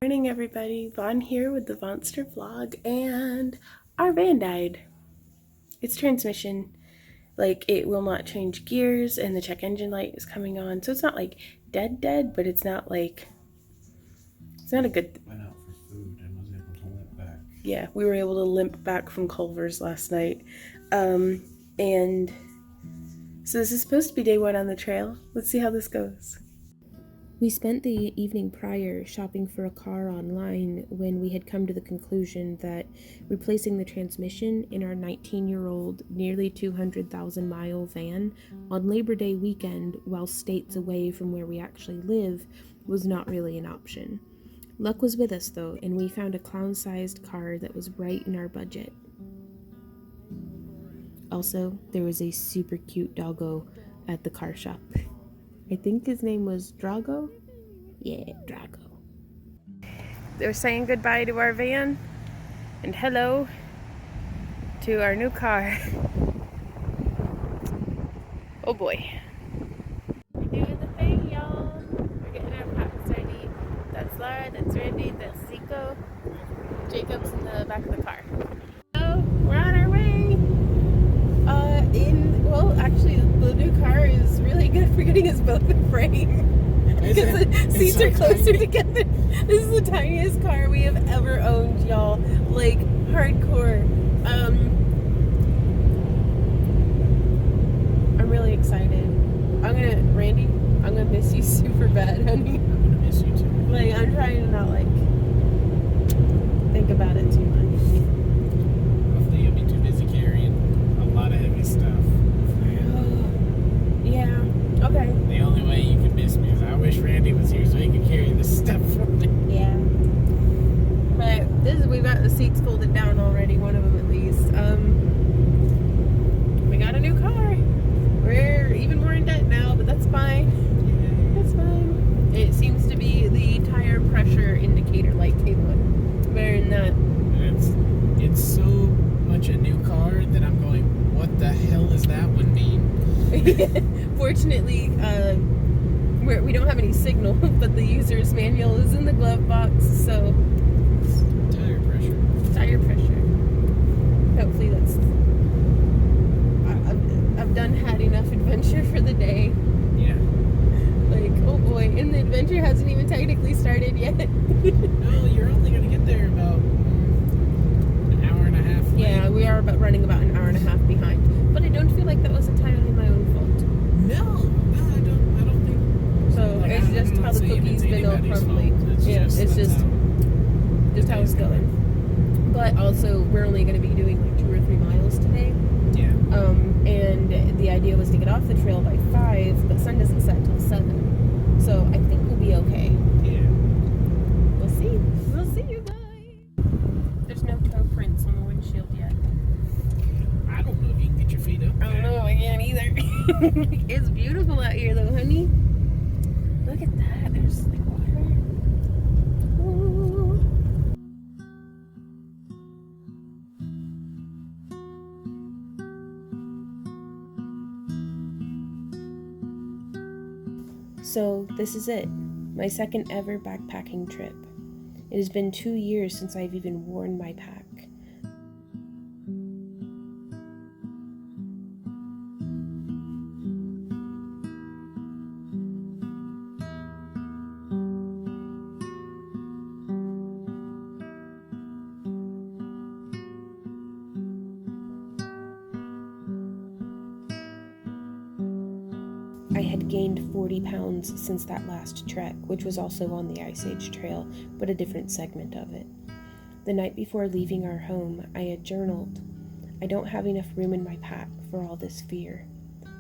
Morning everybody, Vaughn here with the Vonster vlog, and our van died. Its transmission, it will not change gears, and the check engine light is coming on, so it's not like dead, but it's not a good. Went out for food and was able to limp back. Yeah, we were able to limp back from Culver's last night, and so this is supposed to be day 1 on the trail. Let's see how this goes. We spent the evening prior shopping for a car online when we had come to the conclusion that replacing the transmission in our 19-year-old, nearly 200,000-mile van on Labor Day weekend while states away from where we actually live was not really an option. Luck was with us though, and we found a clown-sized car that was right in our budget. Also, there was a super cute doggo at the car shop. I think his name was Drago? Yeah, Drago. They're saying goodbye to our van and hello to our new car. Oh boy. We're doing the thing, y'all. We're getting our packs ready. That's Lara, that's Randy, that's Zico. Jacob's in the back of the car. So, we're on our way. Actually, the new car is really good for getting us both in frame. Because the seats are closer together. This is the tiniest car we have ever owned, y'all. Like, hardcore. I'm really excited. Randy, I'm gonna miss you super bad, honey. I'm gonna miss you too. I'm trying to not, think about it too much. Hopefully you'll be too busy carrying a lot of heavy stuff. Yeah, okay. The only way you can miss me is I wish Randy was here so he could carry this stuff for me. Yeah. But we've got the seats folded down already, one of them at least. We got a new car. We're even more in debt now, but that's fine. That's fine. It seems to be the tire pressure indicator light came on. Better than that. It's so much a new car that I'm going, what the hell does that one mean? Fortunately, we don't have any signal, but the user's manual is in the glove box, so... Tire pressure. Tire pressure. Hopefully that's... I've had enough adventure for the day. Yeah. Oh boy, and the adventure hasn't even technically started yet. No, you're only going to get there about an hour and a half late. Yeah, we are running about an hour and a half behind. But I don't feel like that was entirely my own fault. No, I don't think. So it's just how the cookie's been all crumbly. Yeah, it's just how it's going. But also, we're only going to be doing 2 or 3 miles today. Yeah. And the idea was to get off the trail by 5, but sun doesn't set until 7. So I think we'll be okay. Yeah. We'll see. We'll see, you guys. There's no toe prints on the windshield yet. I don't know if you can get your feet up there. I don't know, I can't either. It's beautiful out here though, honey. Look at that. There's water. Ooh. So this is it. My second ever backpacking trip. It has been 2 years since I've even worn my pack. I had gained 40 pounds since that last trek, which was also on the Ice Age Trail, but a different segment of it. The night before leaving our home, I had journaled. I don't have enough room in my pack for all this fear.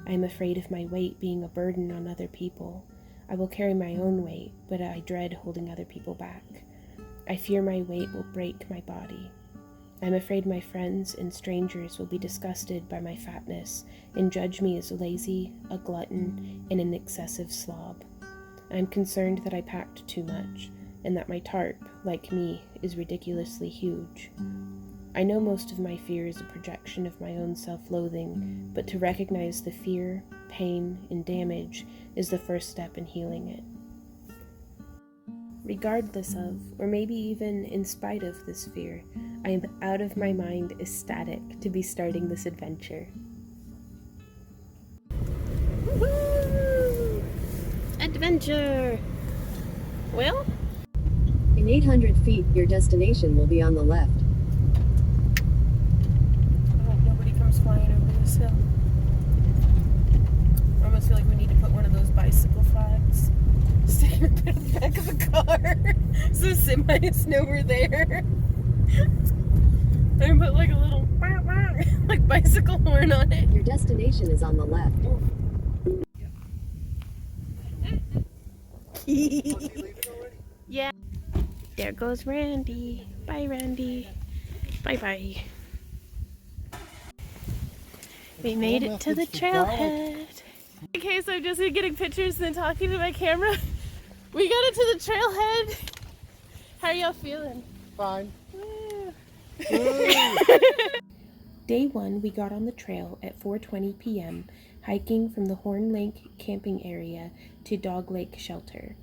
I am afraid of my weight being a burden on other people. I will carry my own weight, but I dread holding other people back. I fear my weight will break my body. I am afraid my friends and strangers will be disgusted by my fatness and judge me as lazy, a glutton, and an excessive slob. I am concerned that I packed too much, and that my tarp, like me, is ridiculously huge. I know most of my fear is a projection of my own self-loathing, but to recognize the fear, pain, and damage is the first step in healing it. Regardless of, or maybe even in spite of this fear, I am out of my mind ecstatic to be starting this adventure. Woo! Adventure! Well? In 800 feet, your destination will be on the left. I hope nobody comes flying over this hill. I almost feel like we need to put one of those bicycle flags sticking up in the back of the car so semis know we're there. And put like a little like bicycle horn on it. Your destination is on the left. Yeah. There goes Randy. Bye, Randy. Bye-bye. We made it to the trailhead. Okay, so I'm just getting pictures and talking to my camera. We got it to the trailhead. How are y'all feeling? Fine. Day 1, we got on the trail at 4:20 p.m., hiking from the Horn Lake camping area to Dog Lake Shelter.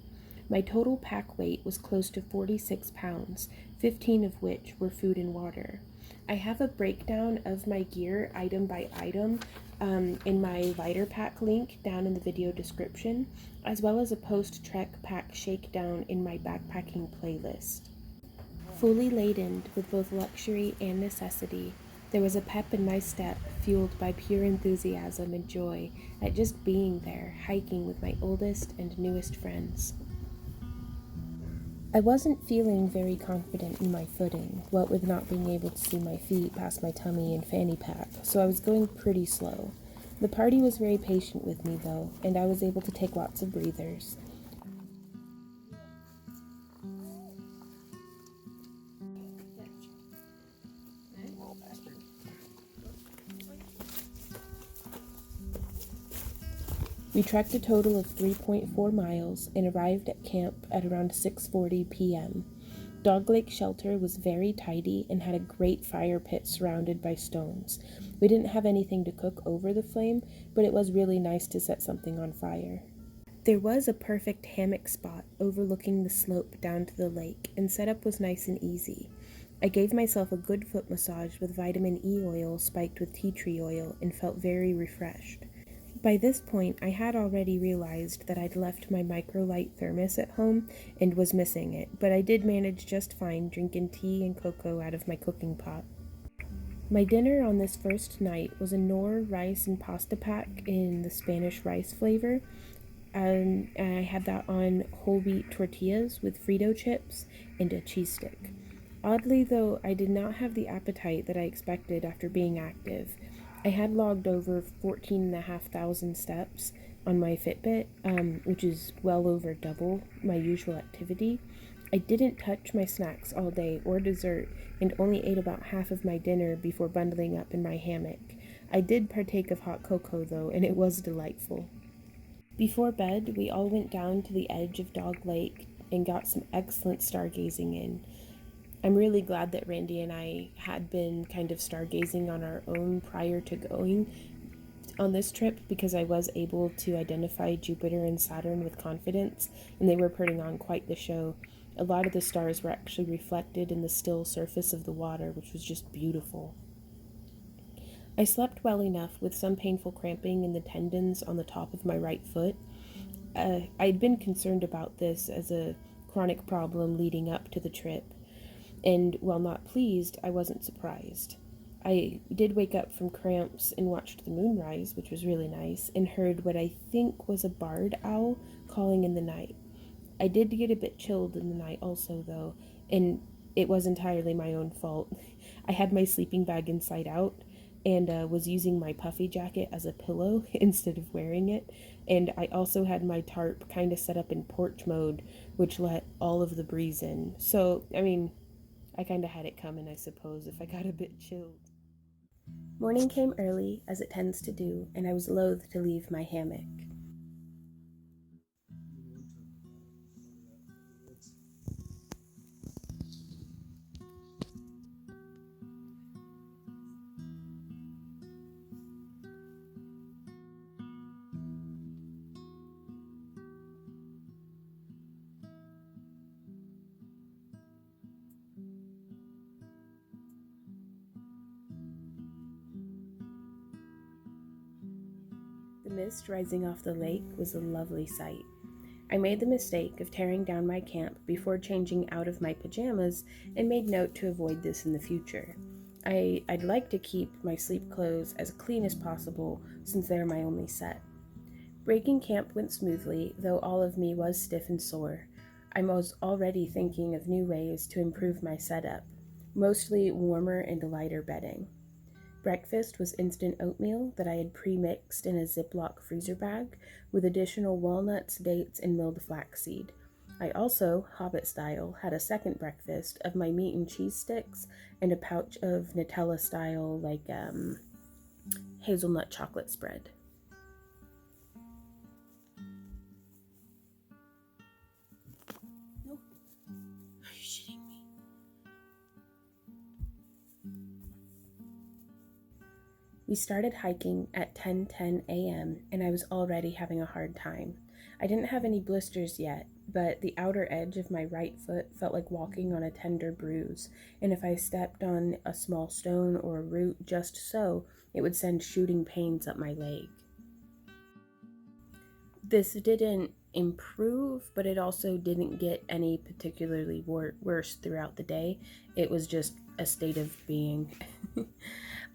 My total pack weight was close to 46 pounds, 15 of which were food and water. I have a breakdown of my gear item by item in my lighter pack link down in the video description, as well as a post-trek pack shakedown in my backpacking playlist. Fully laden with both luxury and necessity, there was a pep in my step fueled by pure enthusiasm and joy at just being there, hiking with my oldest and newest friends. I wasn't feeling very confident in my footing, what with not being able to see my feet past my tummy and fanny pack, so I was going pretty slow. The party was very patient with me though, and I was able to take lots of breathers. We trekked a total of 3.4 miles and arrived at camp at around 6:40 p.m. Dog Lake Shelter was very tidy and had a great fire pit surrounded by stones. We didn't have anything to cook over the flame, but it was really nice to set something on fire. There was a perfect hammock spot overlooking the slope down to the lake, and setup was nice and easy. I gave myself a good foot massage with vitamin E oil spiked with tea tree oil and felt very refreshed. By this point, I had already realized that I'd left my microlight thermos at home and was missing it, but I did manage just fine drinking tea and cocoa out of my cooking pot. My dinner on this first night was a Knorr rice and pasta pack in the Spanish rice flavor, and I had that on whole wheat tortillas with Frito chips and a cheese stick. Oddly though, I did not have the appetite that I expected after being active. I had logged over 14,500 steps on my Fitbit, which is well over double my usual activity. I didn't touch my snacks all day or dessert and only ate about half of my dinner before bundling up in my hammock. I did partake of hot cocoa though, and it was delightful. Before bed, we all went down to the edge of Dog Lake and got some excellent stargazing in. I'm really glad that Randy and I had been kind of stargazing on our own prior to going on this trip because I was able to identify Jupiter and Saturn with confidence, and they were putting on quite the show. A lot of the stars were actually reflected in the still surface of the water, which was just beautiful. I slept well enough with some painful cramping in the tendons on the top of my right foot. I'd been concerned about this as a chronic problem leading up to the trip. And while not pleased, I wasn't surprised. I did wake up from cramps and watched the moonrise, which was really nice, and heard what I think was a barred owl calling in the night. I did get a bit chilled in the night also, though, and it was entirely my own fault. I had my sleeping bag inside out and was using my puffy jacket as a pillow instead of wearing it, and I also had my tarp kind of set up in porch mode, which let all of the breeze in. So, I kind of had it coming, I suppose, if I got a bit chilled. Morning came early, as it tends to do, and I was loath to leave my hammock. mist rising off the lake was a lovely sight. I made the mistake of tearing down my camp before changing out of my pajamas and made note to avoid this in the future. I'd like to keep my sleep clothes as clean as possible since they're my only set. Breaking camp went smoothly, though all of me was stiff and sore. I was already thinking of new ways to improve my setup, mostly warmer and lighter bedding. Breakfast was instant oatmeal that I had pre-mixed in a Ziploc freezer bag with additional walnuts, dates, and milled flaxseed. I also, Hobbit style, had a second breakfast of my meat and cheese sticks and a pouch of Nutella style, hazelnut chocolate spread. No. Are you shitting me? We started hiking at 10:10 a.m. and I was already having a hard time. I didn't have any blisters yet, but the outer edge of my right foot felt like walking on a tender bruise, and if I stepped on a small stone or a root just so, it would send shooting pains up my leg. This didn't improve, but it also didn't get any particularly worse throughout the day. It was just a state of being.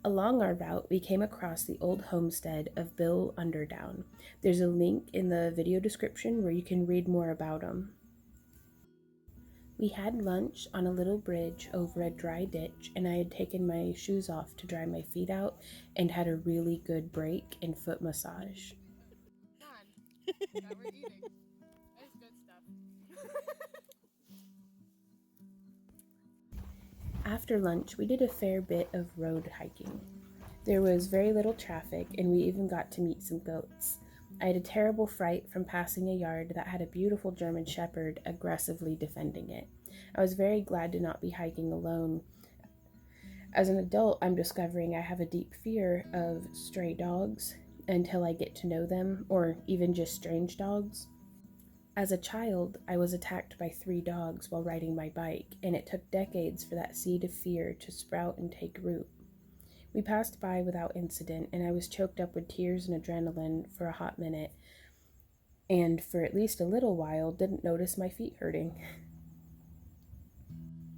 Along our route, we came across the old homestead of Bill Underdown. There's a link in the video description where you can read more about him. We had lunch on a little bridge over a dry ditch, and I had taken my shoes off to dry my feet out and had a really good break and foot massage. Now we're eating. That's good stuff. After lunch, we did a fair bit of road hiking. There was very little traffic, and we even got to meet some goats. I had a terrible fright from passing a yard that had a beautiful German Shepherd aggressively defending it. I was very glad to not be hiking alone. As an adult, I'm discovering I have a deep fear of stray dogs until I get to know them, or even just strange dogs. As a child, I was attacked by 3 dogs while riding my bike, and it took decades for that seed of fear to sprout and take root. We passed by without incident, and I was choked up with tears and adrenaline for a hot minute, and for at least a little while didn't notice my feet hurting.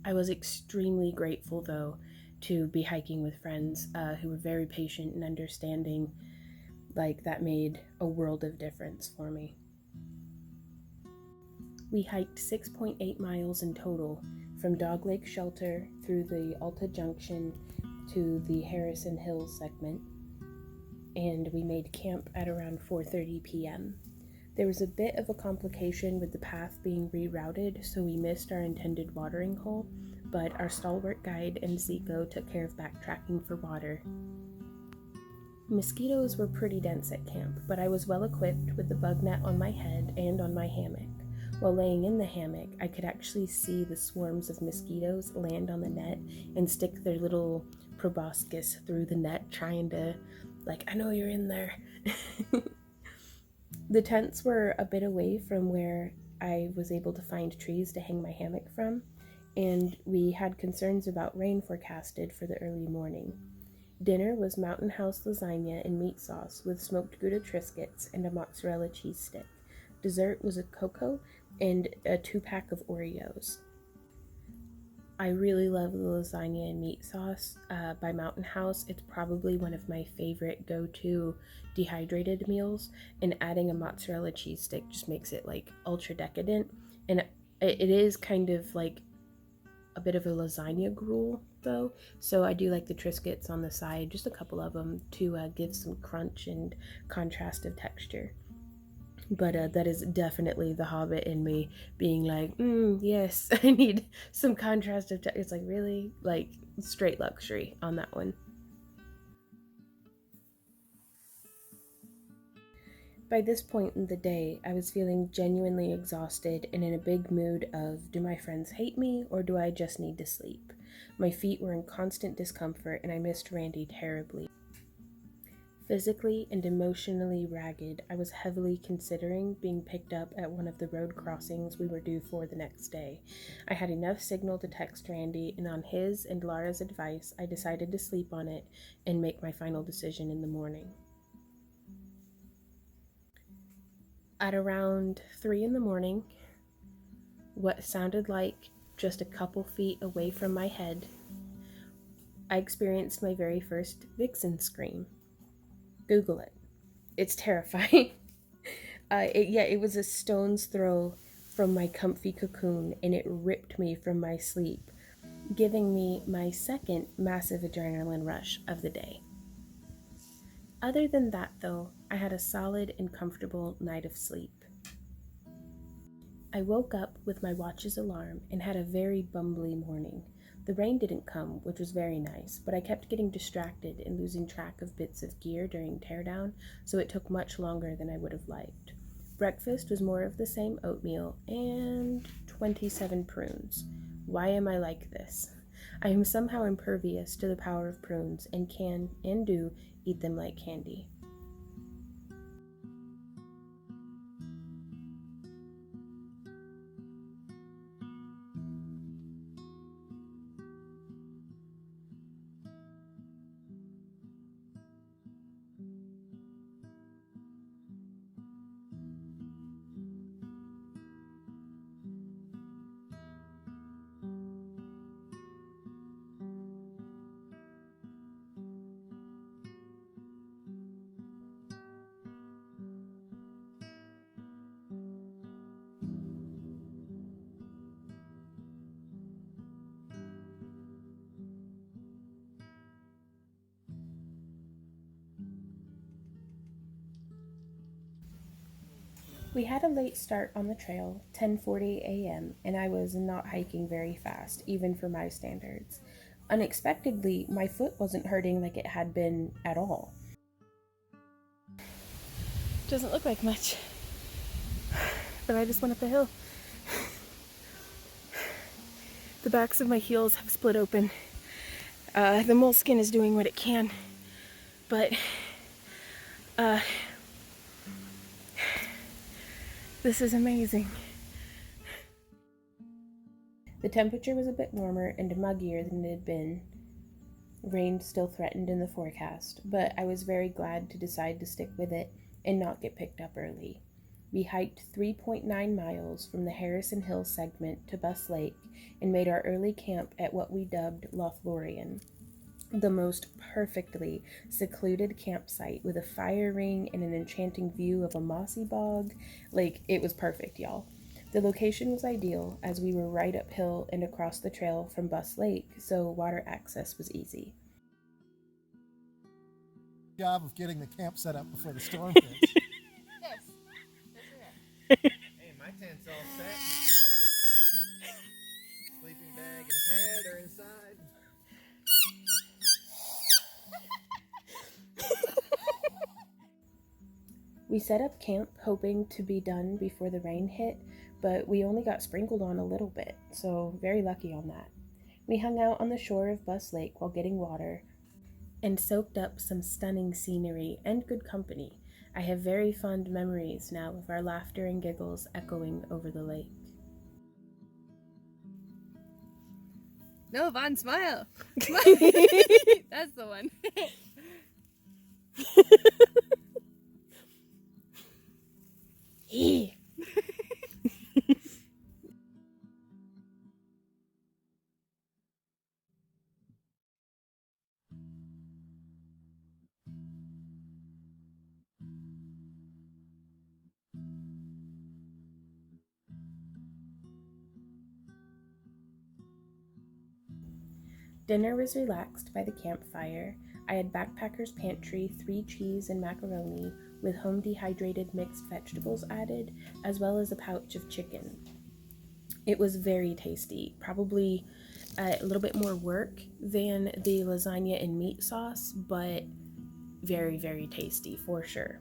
I was extremely grateful, though, to be hiking with friends who were very patient and understanding. That made a world of difference for me. We hiked 6.8 miles in total, from Dog Lake Shelter through the Alta Junction to the Harrison Hills segment, and we made camp at around 4:30 p.m. There was a bit of a complication with the path being rerouted, so we missed our intended watering hole, but our stalwart guide and Zico took care of backtracking for water. Mosquitoes were pretty dense at camp, but I was well equipped with the bug net on my head and on my hammock. While laying in the hammock, I could actually see the swarms of mosquitoes land on the net and stick their little proboscis through the net, trying to, I know you're in there. The tents were a bit away from where I was able to find trees to hang my hammock from, and we had concerns about rain forecasted for the early morning. Dinner was Mountain House lasagna and meat sauce with smoked Gouda Triscuits and a mozzarella cheese stick. Dessert was a cocoa and a 2-pack of Oreos. I really love the lasagna and meat sauce by Mountain House. It's probably one of my favorite go-to dehydrated meals, and adding a mozzarella cheese stick just makes it ultra decadent. And it is kind of a bit of a lasagna gruel though, so I do like the Triscuits on the side, just a couple of them to give some crunch and contrast of texture. But that is definitely the Hobbit in me being yes, I need some contrast of texture. It's really straight luxury on that one. By this point in the day, I was feeling genuinely exhausted and in a big mood of, do my friends hate me or do I just need to sleep? My feet were in constant discomfort and I missed Randy terribly. Physically and emotionally ragged, I was heavily considering being picked up at one of the road crossings we were due for the next day. I had enough signal to text Randy, and on his and Lara's advice, I decided to sleep on it and make my final decision in the morning. At around 3 in the morning, what sounded like just a couple feet away from my head, I experienced my very first vixen scream. Google it. It's terrifying. It was a stone's throw from my comfy cocoon, and it ripped me from my sleep, giving me my second massive adrenaline rush of the day. Other than that, though, I had a solid and comfortable night of sleep. I woke up with my watch's alarm and had a very bumbly morning. The rain didn't come, which was very nice, but I kept getting distracted and losing track of bits of gear during teardown, so it took much longer than I would have liked. Breakfast was more of the same oatmeal and 27 prunes. Why am I like this? I am somehow impervious to the power of prunes and can and do eat them like candy. We had a late start on the trail, 10:40 a.m., and I was not hiking very fast, even for my standards. Unexpectedly, my foot wasn't hurting like it had been at all. Doesn't look like much, but I just went up a hill. The backs of my heels have split open. The moleskin is doing what it can, but this is amazing. The temperature was a bit warmer and muggier than it had been. Rain still threatened in the forecast, but I was very glad to decide to stick with it and not get picked up early. We hiked 3.9 miles from the Harrison Hill segment to Buss Lake and made our early camp at what we dubbed Lothlorien, the most perfectly secluded campsite with a fire ring and an enchanting view of a mossy bog. Like, it was perfect, y'all. The location was ideal as we were right uphill and across the trail from Buss Lake, so water access was easy. Job of getting the camp set up before the storm hits. Yes. Hey, my tent's all set. Sleeping bag and pad are inside. We set up camp hoping to be done before the rain hit, but we only got sprinkled on a little bit, so very lucky on that. We hung out on the shore of Buss Lake while getting water and soaked up some stunning scenery and good company. I have very fond memories now of our laughter and giggles echoing over the lake. No, Vaughn, smile. That's the one. Dinner was relaxed by the campfire. I had Backpacker's Pantry 3 cheese and macaroni with home dehydrated mixed vegetables added, as well as a pouch of chicken. It was very tasty, probably a little bit more work than the lasagna and meat sauce, but very, very tasty for sure.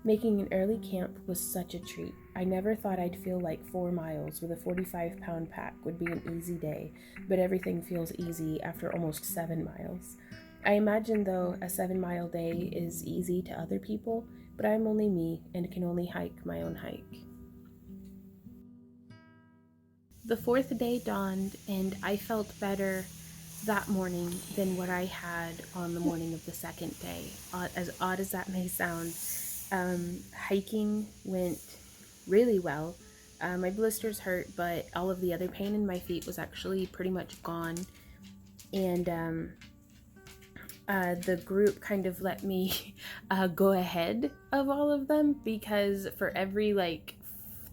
Making an early camp was such a treat. I never thought I'd feel like 4 miles with a 45-pound pack would be an easy day, but everything feels easy after almost 7 miles. I imagine, though, a 7-mile day is easy to other people, but I'm only me and can only hike my own hike. The 4th day dawned, and I felt better that morning than what I had on the morning of the 2nd day. As odd as that may sound, Hiking went really well. My blisters hurt, but all of the other pain in my feet was actually pretty much gone. And the group kind of let me go ahead of all of them, because for every like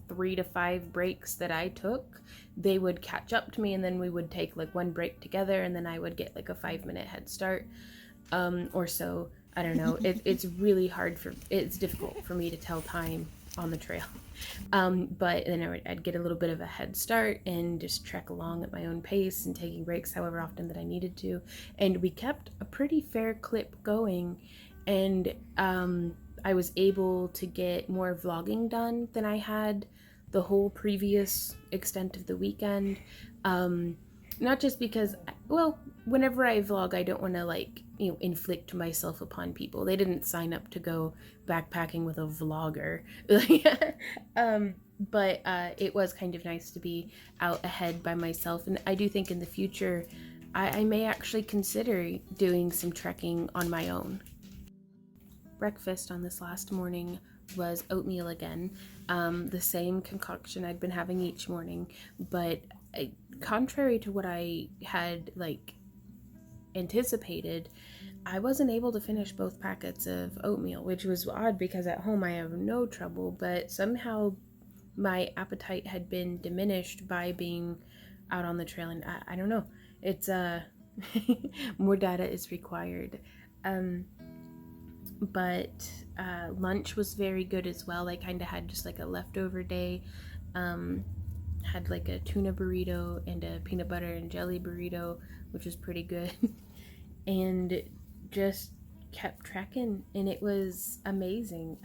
3 to 5 breaks that I took, they would catch up to me, and then we would take like one break together, and then I would get like a 5-minute head start or so. I don't know. It's really hard it's difficult for me to tell time on the trail. But then I'd get a little bit of a head start and just trek along at my own pace and taking breaks however often that I needed to. And we kept a pretty fair clip going, and I was able to get more vlogging done than I had the whole previous extent of the weekend. Not just because, well, whenever I vlog, I don't want to like, inflict myself upon people. They didn't sign up to go backpacking with a vlogger. But it was kind of nice to be out ahead by myself. And I do think in the future, I may actually consider doing some trekking on my own. Breakfast on this last morning was oatmeal again. The same concoction I'd been having each morning, but contrary to what I had like anticipated, I wasn't able to finish both packets of oatmeal, which was odd because at home I have no trouble, but somehow my appetite had been diminished by being out on the trail, and I don't know. It's more data is required. But lunch was very good as well. I kind of had just like a leftover day. Had like a tuna burrito and a peanut butter and jelly burrito, which was pretty good. And just kept trekking, and it was amazing.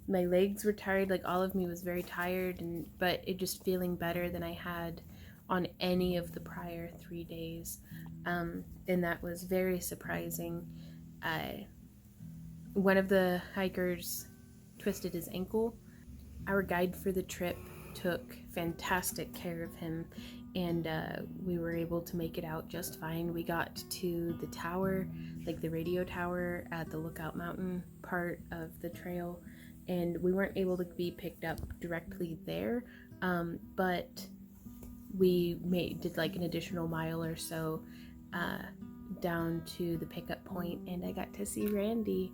My legs were tired, like all of me was very tired, but it just feeling better than I had on any of the prior 3 days. And that was very surprising. One of the hikers twisted his ankle. Our guide for the trip took fantastic care of him, and we were able to make it out just fine. We got to the tower, like the radio tower at the Lookout Mountain part of the trail, and we weren't able to be picked up directly there, but we did like an additional mile or so down to the pickup point, and I got to see Randy.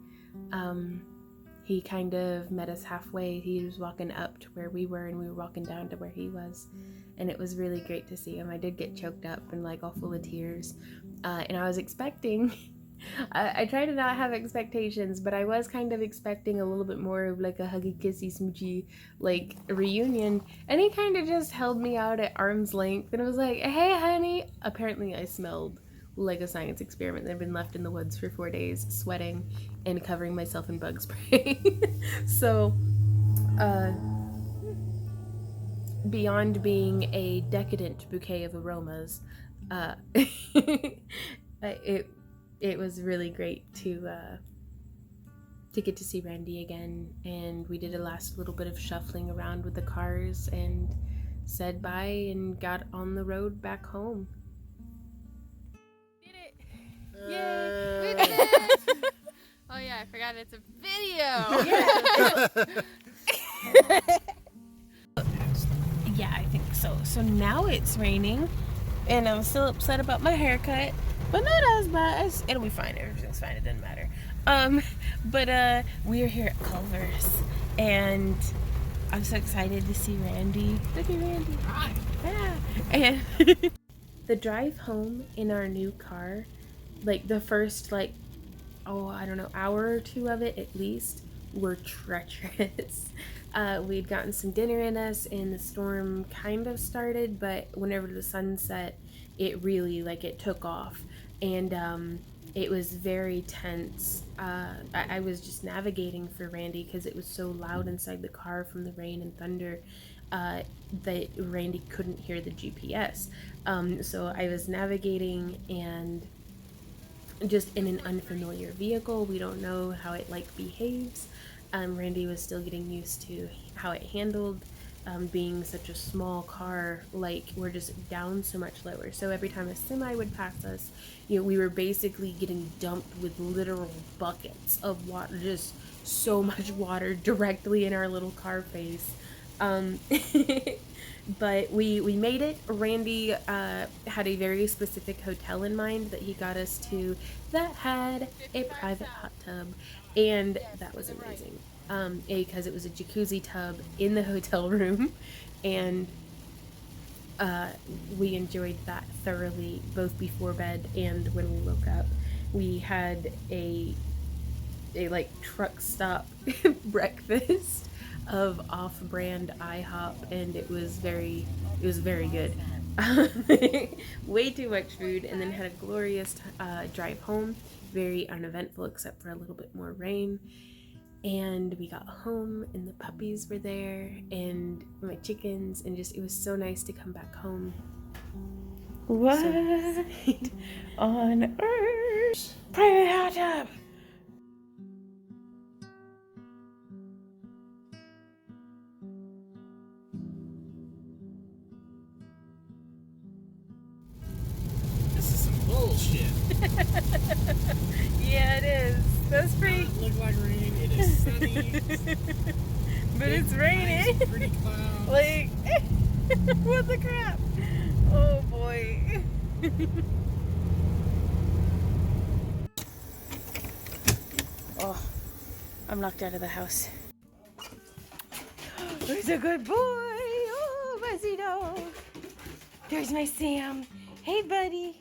He kind of met us halfway. He was walking up to where we were, and we were walking down to where he was, and it was really great to see him. I did get choked up and like all full of tears, and I was expecting I try to not have expectations, but I was kind of expecting a little bit more of like a huggy kissy smoochy like reunion, and he kind of just held me out at arm's length and was like, hey honey. Apparently I smelled like a science experiment that had been left in the woods for 4 days, sweating and covering myself in bug spray. So beyond being a decadent bouquet of aromas, it was really great to get to see Randy again, and we did a last little bit of shuffling around with the cars and said bye and got on the road back home. Did it! Yay! We did it! Oh yeah, I forgot it's a video! Yeah, I think so. So now it's raining, and I'm still upset about my haircut, but not as bad. It'll be fine. Everything's fine. It doesn't matter. But we are here at Culver's, and I'm so excited to see Randy. Look at Randy. Hi. Yeah. And the drive home in our new car, like the first I don't know, hour or two of it at least, were treacherous. We'd gotten some dinner in us, and the storm kind of started, but whenever the sun set, it really, it took off, and it was very tense. I was just navigating for Randy because it was so loud inside the car from the rain and thunder that Randy couldn't hear the GPS. So I was navigating and just in an unfamiliar vehicle. We don't know how it behaves. Randy was still getting used to how it handled, being such a small car. We're just down so much lower, so every time a semi would pass us, we were basically getting dumped with literal buckets of water, just so much water directly in our little car face. But we made it. Randy had a very specific hotel in mind that he got us to that had a private hot tub, and that was amazing. Because it was a jacuzzi tub in the hotel room, and we enjoyed that thoroughly, both before bed and when we woke up. We had a like truck stop breakfast of off-brand IHOP, and it was very good. Way too much food, and then had a glorious drive home, very uneventful except for a little bit more rain. And we got home and the puppies were there and my chickens, and just it was so nice to come back home. What on earth? Private hot tub. This is some bullshit. Yeah, it is. That's pretty. It look like rain. It is sunny. But it's raining. Nice, pretty clouds. Like, what the crap? Oh boy. Oh, I'm locked out of the house. Who's a good boy? Oh, fuzzy dog. There's my Sam. Hey, buddy.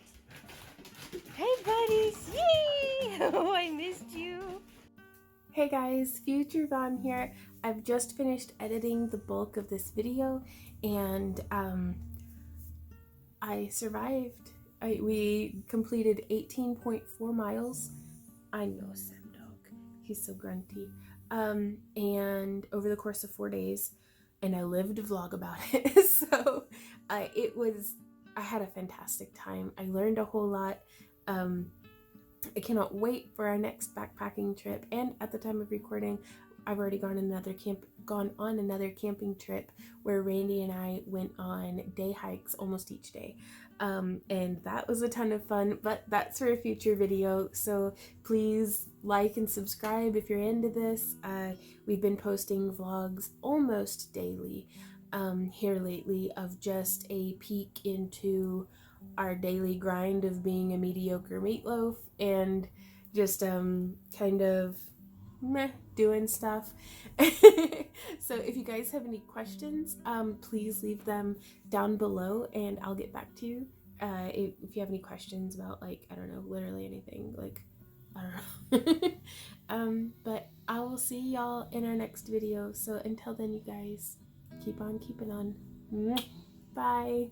Hey, buddies. Yay! Oh, I missed you. Hey guys, Future Vaughn here. I've just finished editing the bulk of this video, and I survived. We completed 18.4 miles. I know Sam Dog. He's so grunty. And over the course of 4 days, and I lived a vlog about it. So I had a fantastic time. I learned a whole lot. I cannot wait for our next backpacking trip, and at the time of recording, I've already gone on another camping trip where Randy and I went on day hikes almost each day, and that was a ton of fun. But that's for a future video, so please like and subscribe if you're into this. We've been posting vlogs almost daily here lately of just a peek into our daily grind of being a mediocre meatloaf and just kind of meh doing stuff. So if you guys have any questions, please leave them down below and I'll get back to you. If you have any questions about, like, I don't know, literally anything, like, I don't know. But I will see y'all in our next video. So until then, you guys, keep on keeping on. Bye.